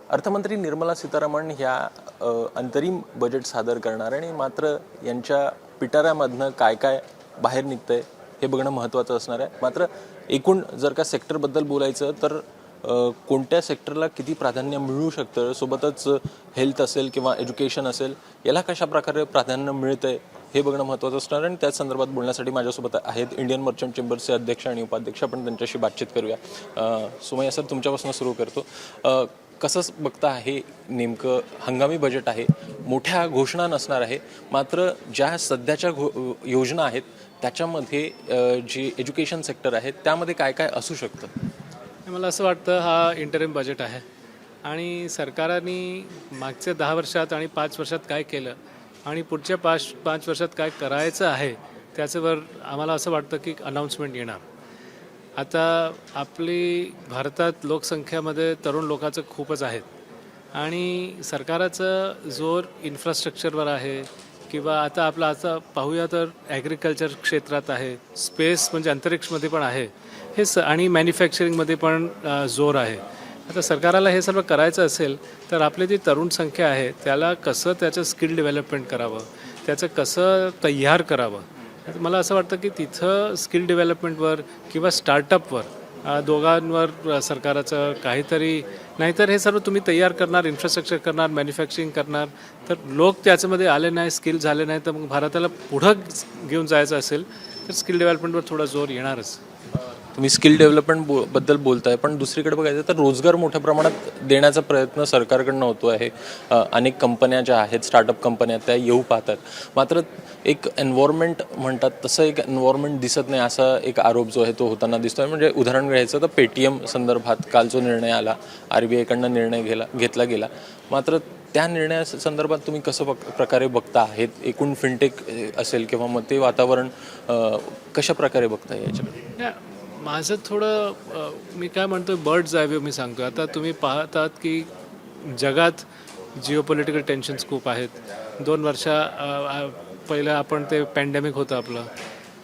अर्थमंत्री निर्मला सीतारामन ह्या अंतरिम बजेट सादर करणार आणि मात्र यांच्या पिटाऱ्यामधनं काय काय बाहेर निघतंय हे बघणं महत्त्वाचं असणार आहे। मात्र एकूण जर का सेक्टरबद्दल बोलायचं तर कोणत्या सेक्टरला किती प्राधान्य मिळू शकतं, सोबतच हेल्थ असेल किंवा एज्युकेशन असेल याला कशा प्रकारे प्राधान्य मिळतंय हे बघणं महत्त्वाचं असणार आहे। आणि त्याच संदर्भात बोलण्यासाठी माझ्यासोबत आहेत इंडियन मर्चंट चेंबरचे अध्यक्ष आणि उपाध्यक्ष। आपण त्यांच्याशी बातचीत करूया। सुमय्या सर, तुमच्यापासून सुरू करतो। कसं बघता आहे, नेमकं हंगामी बजेट आहे, मोठ्या घोषणा नसणार आहे, मात्र ज्या सध्याच्या योजना आहेत त्याच्यामध्ये जी एज्युकेशन सेक्टर आहे त्यामध्ये काय काय असू शकतं? मला असं वाटतं हा इंटरिम बजेट आहे आणि सरकारने मागच्या 10 वर्षात आणि 5 वर्षात काय केलं आणि पुढच्या 5 वर्षात काय करायचं आहे त्याच्यावर आम्हाला असं वाटतं की अनाऊन्समेंट येणार। आता आपली भारतात लोकसंख्येमध्ये तरुण लोकांचं खूपच आहेत आणि सरकाराचं जोर इन्फ्रास्ट्रक्चरवर आहे किंवा आता पाहूया तर ॲग्रिकल्चर क्षेत्रात आहे, स्पेस म्हणजे अंतरिक्षमध्ये पण आहे हे आणि मॅन्युफॅक्चरिंगमध्ये पण जोर आहे। आता सरकाराला हे सर्व करायचं असेल तर आपली जी तरुण संख्या आहे त्याला कसं त्याचं स्किल डेव्हलपमेंट करावं, त्याचं कसं तयार करावं। मला असं वाटतं की तिथं स्किल डेव्हलपमेंटवर किंवा स्टार्टअपवर दोघांवर सरकाराचं काहीतरी, नाहीतर हे सर्व तुम्ही तयार करणार, इन्फ्रास्ट्रक्चर करणार, मॅन्युफॅक्चरिंग करणार, तर लोक त्याच्यामध्ये आले नाही, स्किल झाले नाही, तर मग भारताला पुढं घेऊन जायचं असेल तर स्किल डेव्हलपमेंटवर थोडा जोर येणारच। तुम्ही स्किल डेव्हलपमेंट बद्दल बोलताय, पण दुसरीकडे बघायचं तर रोजगार मोठ्या प्रमाणात देण्याचा प्रयत्न सरकारकडनं होतो आहे। अनेक कंपन्या ज्या आहेत, स्टार्टअप कंपन्या, त्या येऊ पाहतात, मात्र एक एन्व्हायरमेंट म्हणतात तसं एक एन्व्हायरमेंट दिसत नाही, असा एक आरोप जो आहे तो होताना दिसतोय। म्हणजे उदाहरण घ्यायचं तर पेटीएम संदर्भात काल जो निर्णय आला, RBI कडनं निर्णय घेतला गेला, मात्र त्या निर्णयासंदर्भात तुम्ही कसं प्रकारे बघता आहेत? एकूण फिनटेक असेल किंवा मग ते वातावरण कशा प्रकारे बघता याच्याकडे? माझं थोडं मी काय म्हणतो बर्ड्स आय व्ह्यू मी सांगतो। आता तुम्ही पाहतात की जगात जिओपॉलिटिकल टेन्शन्स खूप आहेत। 2 वर्षा पहिलं आपण ते पॅन्डेमिक होतं आपलं,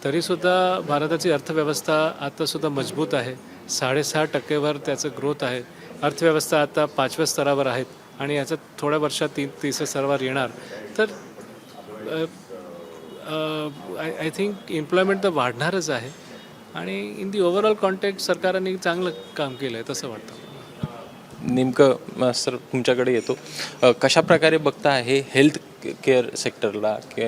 तरीसुद्धा भारताची अर्थव्यवस्था आत्तासुद्धा मजबूत आहे। 6.5% त्याचं ग्रोथ आहे। अर्थव्यवस्था आता 5व्या स्तरावर आहेत आणि याचं थोड्या वर्षात 3-3 स्तरावर येणार। तर आय थिंक एम्प्लॉयमेंट तर वाढणारच आहे आणि इन दी ओव्हरऑल कॉन्टेक्स्ट सरकारने चांगलं काम केलं आहे तसं वाटतं। नेमकं सर तुमच्याकडे येतो, कशा प्रकारे बघता आहे हेल्थ केअर सेक्टरला, की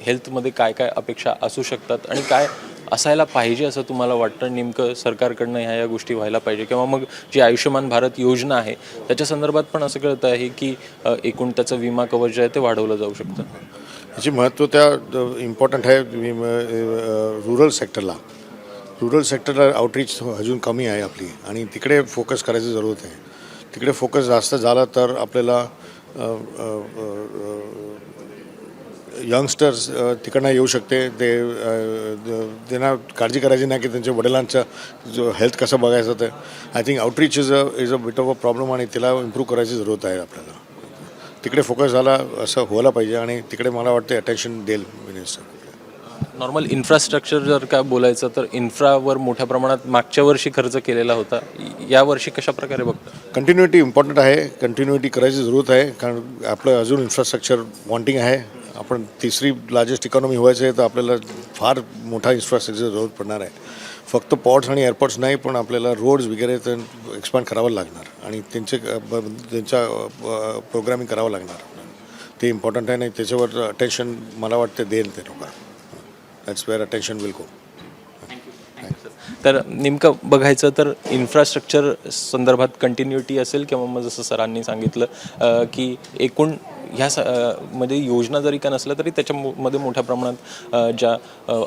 हेल्थमध्ये काय काय अपेक्षा असू शकतात आणि काय असायला पाहिजे असं तुम्हाला वाटतं? नेमकं सरकारकडनं ह्या गोष्टी व्हायला पाहिजे, किंवा मग जी आयुष्यमान भारत योजना आहे त्याच्या संदर्भात पण असं कळतं आहे की एकूण त्याचं विमा कवच जे आहे ते वाढवलं जाऊ शकतं? याची महत्त्व त्या इम्पॉर्टंट आहे रुरल सेक्टरला। रुरल सेक्टरला आउटरीच अजून कमी आहे आपली आणि तिकडे फोकस करायची जरूरत आहे। तिकडे फोकस जास्त झाला तर आपल्याला यंगस्टर्स तिकडनं येऊ शकते। त्यांना काळजी करायची नाही की त्यांच्या वडिलांचा जो हेल्थ कसं बघायचं, तर I think outreach is a bit of a problem आणि तिला इम्प्रूव्ह करायची जरूरत आहे आपल्याला। तिकडे फोकस झाला असं व्हायला पाहिजे आणि तिकडे मला वाटते अटेन्शन देईल मिनिस्टर। नॉर्मल इन्फ्रास्ट्रक्चर जर का बोलायचं तर इन्फ्रावर मोठ्या प्रमाणात मागच्या वर्षी खर्च केलेला होता, यावर्षी कशा प्रकारे बघता? कंटिन्युटी इम्पॉर्टंट आहे, कंटिन्युटी करायची जरूरत आहे, कारण आपलं अजून इन्फ्रास्ट्रक्चर वॉन्टिंग आहे। आपण 3री लार्जेस्ट इकॉनॉमी व्हायचं आहे तर आपल्याला फार मोठा इन्फ्रास्ट्रक्चर जरूरत पडणार आहे। फक्त पोर्ट्स आणि एअरपोर्ट्स नाही, पण आपल्याला रोड्स वगैरे तर एक्सपांड करावं लागणार आणि त्यांच्या प्रोग्रामिंग करावं लागणार। ते इम्पॉर्टंट आहे नाही, त्याच्यावर अटेन्शन मला वाटते देईल ते लोक। That's where attention will go. तर नेमकं बघायचं तर इन्फ्रास्ट्रक्चर संदर्भात कंटिन्युटी असेल किंवा मग जसं सरांनी सांगितलं की एकूण ह्या मध्ये योजना जरी का नसल्या तरी त्याच्यामध्ये मोठ्या प्रमाणात ज्या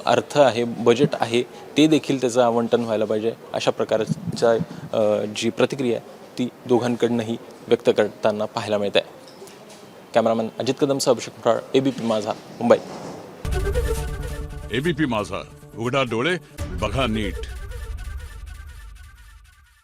अर्थ आहे, बजेट आहे, ते देखील त्याचं आवंटन व्हायला पाहिजे, अशा प्रकारच्या जी प्रतिक्रिया आहे ती दोघांकडनंही व्यक्त करताना पाहायला मिळत आहे। कॅमेरामॅन अजित कदमसह अभिषेक फुटाळ, ABP माझा, मुंबई। ABP माझा, उघडा डोळे बघा नीट।